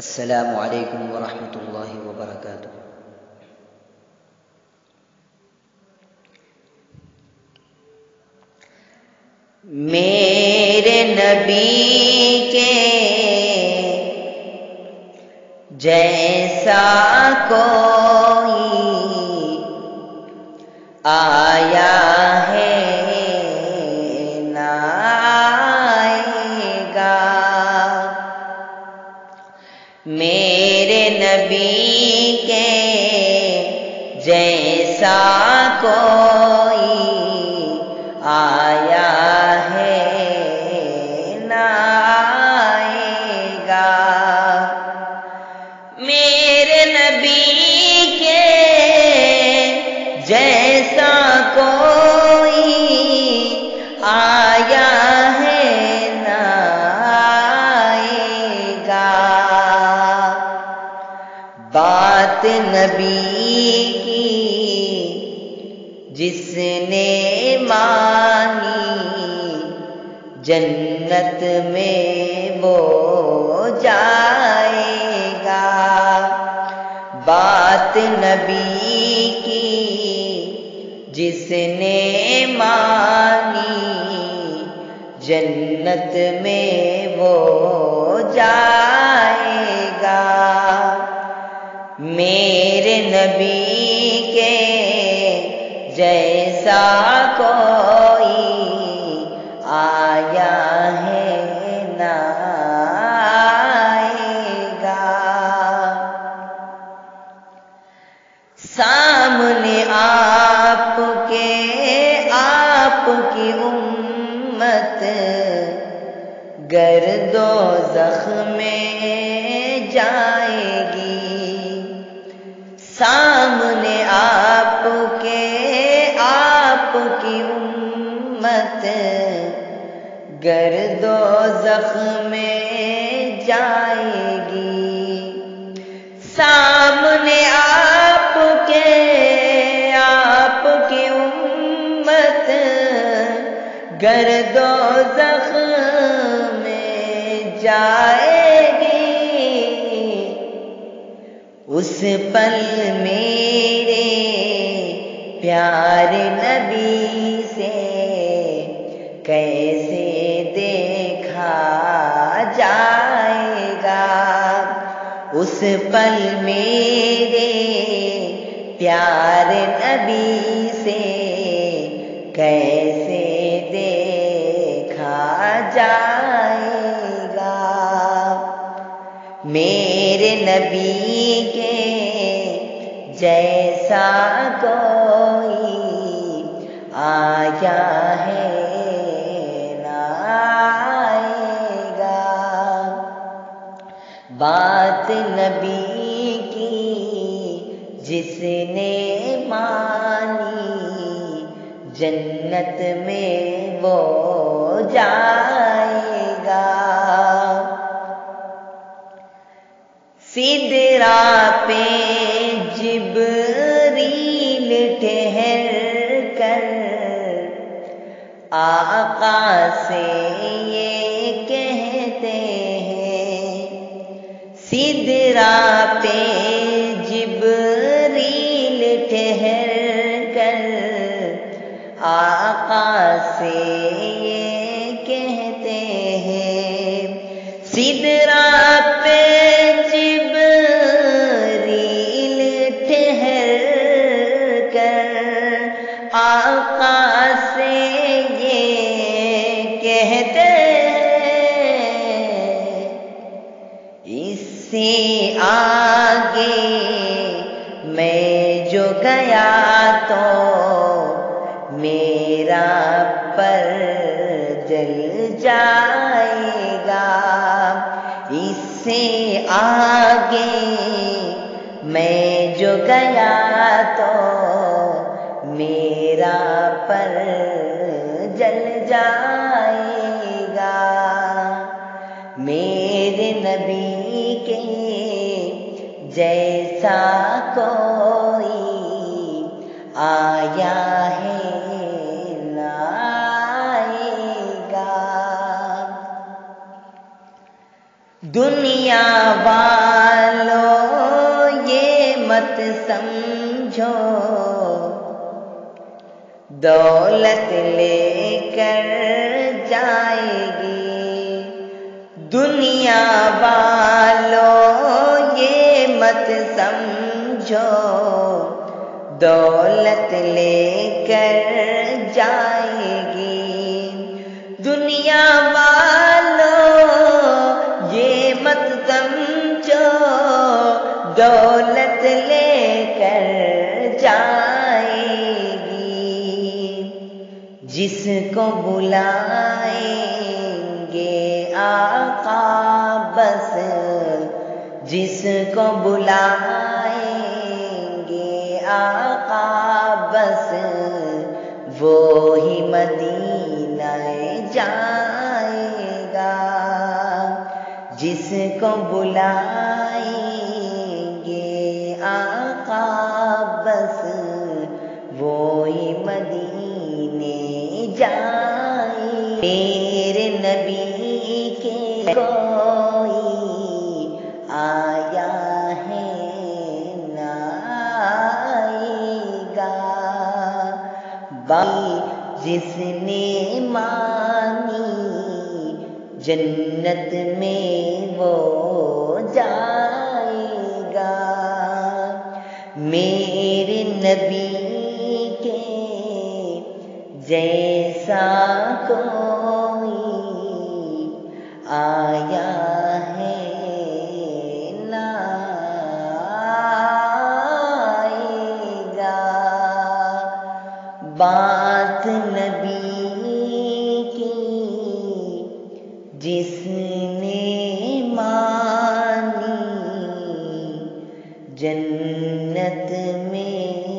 السلام علیکم ورحمۃ اللہ وبرکاتہ۔ میرے نبی کے جیسا کوئی آیا ہے نہ آئے گا۔ میرے نبی کے جیسا کوئی آیا ہے نہ آئے گا۔ میرے نبی کے جیسا کوئی آیا ہے نہ آئے گا۔ بات نبی کی جس نے مانی جنت میں وہ جائے گا۔ بات نبی کی جس نے مانی جنت میں وہ جائے گا۔ میرے نبی کے جیسا کوئی آیا ہے نہ آئے گا۔ سامنے آپ کے آپ کی امت گرد و زخم میں جائے گی۔ سامنے آپ کے آپ کی امت گرد و زخم میں جائے گی۔ سامنے آپ کے آپ کی امت گرد و زخم میں جائے گی۔ اس پل میرے پیارے نبی سے کیسے دیکھا جائے گا۔ اس پل میرے پیارے نبی سے کیسے دیکھا جائے گا۔ میرے نبی کے جیسا کوئی آیا ہے نہ آئے گا۔ بات نبی کی جس نے مانی جنت میں وہ جائے گا۔ سدرا پہ جبریل ٹھہر کر آقا سے یہ کہتے ہیں۔ سدرا پہ جبریل ٹھہر کر آقا سے یہ کہتے ہیں۔ سدرا پہ آقا سے یہ کہتے ہیں۔ اس سے آگے میں جو گیا تو میرا پر جل جائے گا۔ اس سے آگے میں جو گیا تو میرا پر جل جائے گا۔ میرے نبی کے جیسا کوئی آیا ہے نہ آئے گا۔ دنیا سمجھو، دولت لے کر جائے گی دنیا والوں، یہ مت سمجھو دولت لے کر جائے گی دنیا والوں، یہ مت سمجھو دولت لے کر جائے گی۔ جس کو بلائیں گے آقا بس، جس کو بلائیں گے آقا بس، وہی مدینہ جائے گا۔ جس کو بلائیں گے آقا بس، وہی مدینے جائے۔ میرے نبی کے کوئی آیا ہے نہ آئے گا، بائی جس نے مانی جنت میں وہ جائے گا۔ میرے نبی کے جیسا کوئی آیا ہے نہ آئے گا۔ بات نبی کی جس نے مانی جنت میں